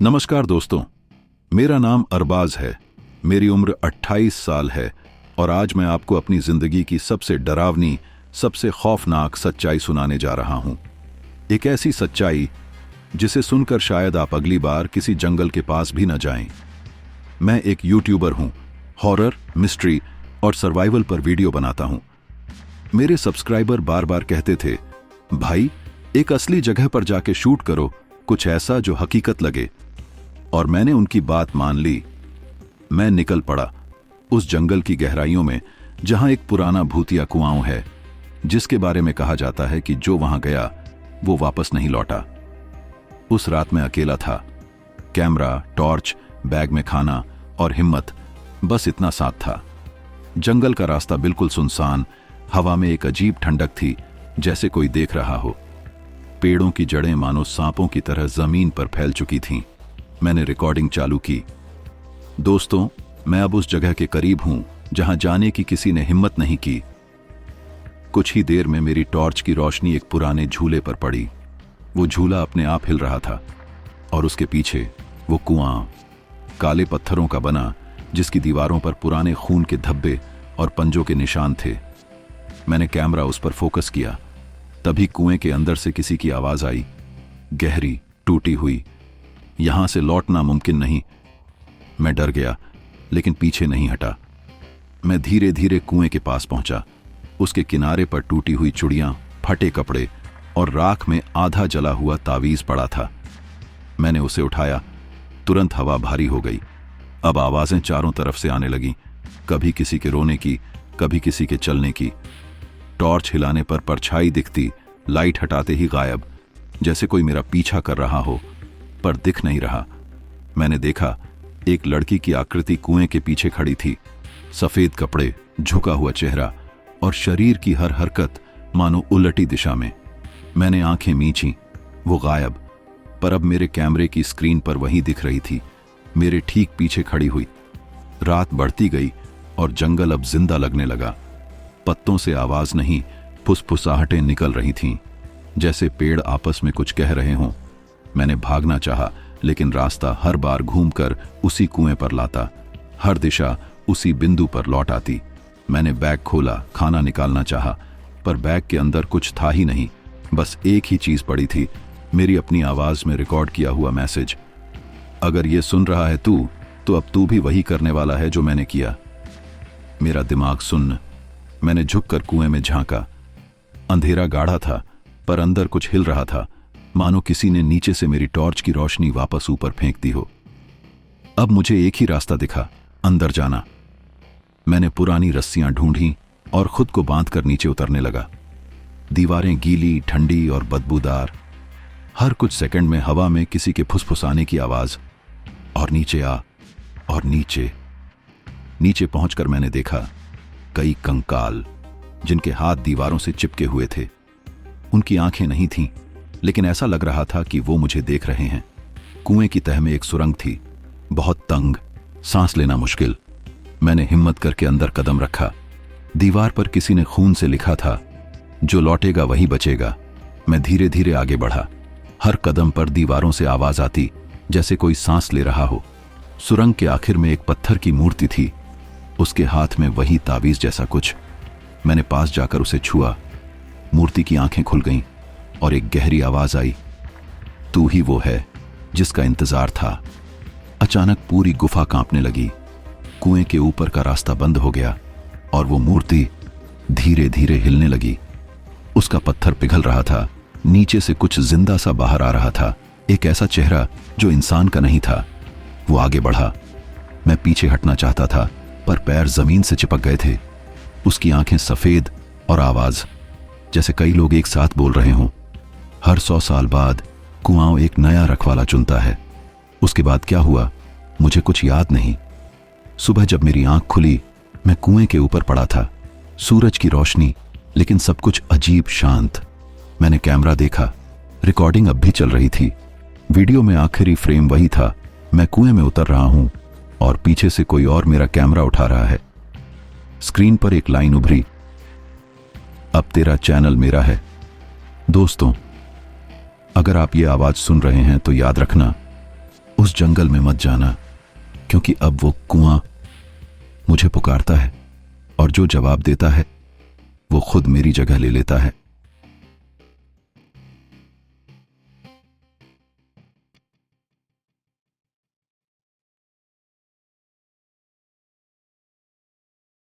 नमस्कार दोस्तों, मेरा नाम अरबाज है। मेरी उम्र 28 साल है और आज मैं आपको अपनी जिंदगी की सबसे डरावनी, सबसे खौफनाक सच्चाई सुनाने जा रहा हूं। एक ऐसी सच्चाई जिसे सुनकर शायद आप अगली बार किसी जंगल के पास भी न जाएं। मैं एक यूट्यूबर हूं, हॉरर, मिस्ट्री और सर्वाइवल पर वीडियो बनाता हूं। मेरे सब्सक्राइबर बार बार कहते थे, भाई एक असली जगह पर जाके शूट करो, कुछ ऐसा जो हकीकत लगे। और मैंने उनकी बात मान ली। मैं निकल पड़ा उस जंगल की गहराइयों में जहां एक पुराना भूतिया कुआं है, जिसके बारे में कहा जाता है कि जो वहां गया वो वापस नहीं लौटा। उस रात मैं अकेला था। कैमरा, टॉर्च, बैग में खाना और हिम्मत, बस इतना साथ था। जंगल का रास्ता बिल्कुल सुनसान, हवा में एक अजीब ठंडक थी, जैसे कोई देख रहा हो। पेड़ों की जड़ें मानो सांपों की तरह जमीन पर फैल चुकी थीं। मैंने रिकॉर्डिंग चालू की। दोस्तों, मैं अब उस जगह के करीब हूं जहां जाने की किसी ने हिम्मत नहीं की। कुछ ही देर में मेरी टॉर्च की रोशनी एक पुराने झूले पर पड़ी। वो झूला अपने आप हिल रहा था और उसके पीछे वो कुआं, काले पत्थरों का बना, जिसकी दीवारों पर पुराने खून के धब्बे और पंजों के निशान थे। मैंने कैमरा उस पर फोकस किया। तभी कुएं के अंदर से किसी की आवाज आई, गहरी, टूटी हुई, यहां से लौटना मुमकिन नहीं। मैं डर गया, लेकिन पीछे नहीं हटा। मैं धीरे धीरे कुएं के पास पहुंचा। उसके किनारे पर टूटी हुई चूड़ियां, फटे कपड़े और राख में आधा जला हुआ तावीज पड़ा था। मैंने उसे उठाया। तुरंत हवा भारी हो गई। अब आवाजें चारों तरफ से आने लगीं, कभी किसी के रोने की, कभी किसी के चलने की। टॉर्च हिलाने पर परछाई दिखती, लाइट हटाते ही गायब, जैसे कोई मेरा पीछा कर रहा हो, पर दिख नहीं रहा। मैंने देखा, एक लड़की की आकृति कुएं के पीछे खड़ी थी। सफेद कपड़े, झुका हुआ चेहरा और शरीर की हर हरकत मानो उलटी दिशा में। मैंने आंखें मींची, वो गायब, पर अब मेरे कैमरे की स्क्रीन पर वही दिख रही थी, मेरे ठीक पीछे खड़ी हुई। रात बढ़ती गई और जंगल अब जिंदा लगने लगा। पत्तों से आवाज नहीं, फुसफुसाहटें निकल रही थीं, जैसे पेड़ आपस में कुछ कह रहे हों। मैंने भागना चाहा, लेकिन रास्ता हर बार घूमकर उसी कुएं पर लाता, हर दिशा उसी बिंदु पर लौट आती। मैंने बैग खोला, खाना निकालना चाहा, पर बैग के अंदर कुछ था ही नहीं। बस एक ही चीज पड़ी थी, मेरी अपनी आवाज में रिकॉर्ड किया हुआ मैसेज, अगर ये सुन रहा है तू, तो अब तू भी वही करने वाला है जो मैंने किया। मेरा दिमाग सुन्न। मैंने झुककर कुएं में झांका। अंधेरा गाढ़ा था, पर अंदर कुछ हिल रहा था, मानो किसी ने नीचे से मेरी टॉर्च की रोशनी वापस ऊपर फेंक दी हो। अब मुझे एक ही रास्ता दिखा, अंदर जाना। मैंने पुरानी रस्सियां ढूंढी और खुद को बांधकर नीचे उतरने लगा। दीवारें गीली, ठंडी और बदबूदार। हर कुछ सेकंड में हवा में किसी के फुसफुसाने की आवाज। और नीचे आ, और नीचे। नीचे पहुंचकर मैंने देखा कई कंकाल, जिनके हाथ दीवारों से चिपके हुए थे। उनकी आंखें नहीं थीं, लेकिन ऐसा लग रहा था कि वो मुझे देख रहे हैं। कुएं की तह में एक सुरंग थी, बहुत तंग, सांस लेना मुश्किल। मैंने हिम्मत करके अंदर कदम रखा। दीवार पर किसी ने खून से लिखा था, जो लौटेगा वही बचेगा। मैं धीरे धीरे आगे बढ़ा। हर कदम पर दीवारों से आवाज आती, जैसे कोई सांस ले रहा हो। सुरंग के आखिर में एक पत्थर की मूर्ति थी, उसके हाथ में वही तावीज जैसा कुछ। मैंने पास जाकर उसे छुआ। मूर्ति की आंखें खुल गईं और एक गहरी आवाज आई, तू ही वो है जिसका इंतजार था। अचानक पूरी गुफा कांपने लगी। कुएं के ऊपर का रास्ता बंद हो गया और वो मूर्ति धीरे धीरे हिलने लगी। उसका पत्थर पिघल रहा था, नीचे से कुछ जिंदा सा बाहर आ रहा था, एक ऐसा चेहरा जो इंसान का नहीं था। वो आगे बढ़ा। मैं पीछे हटना चाहता था, पर पैर जमीन से चिपक गए थे। उसकी आंखें सफेद और आवाज, जैसे कई लोग एक साथ बोल रहे हों। हर 100 साल बाद कुआं एक नया रखवाला चुनता है। उसके बाद क्या हुआ, मुझे कुछ याद नहीं। सुबह जब मेरी आंख खुली, मैं कुएं के ऊपर पड़ा था। सूरज की रोशनी, लेकिन सब कुछ अजीब शांत। मैंने कैमरा देखा, रिकॉर्डिंग अब भी चल रही थी। वीडियो में आखिरी फ्रेम वही था, मैं कुएं में उतर रहा हूं और पीछे से कोई और मेरा कैमरा उठा रहा है। स्क्रीन पर एक लाइन उभरी, अब तेरा चैनल मेरा है। दोस्तों, अगर आप ये आवाज सुन रहे हैं तो याद रखना, उस जंगल में मत जाना, क्योंकि अब वो कुआं मुझे पुकारता है और जो जवाब देता है वो खुद मेरी जगह ले लेता है।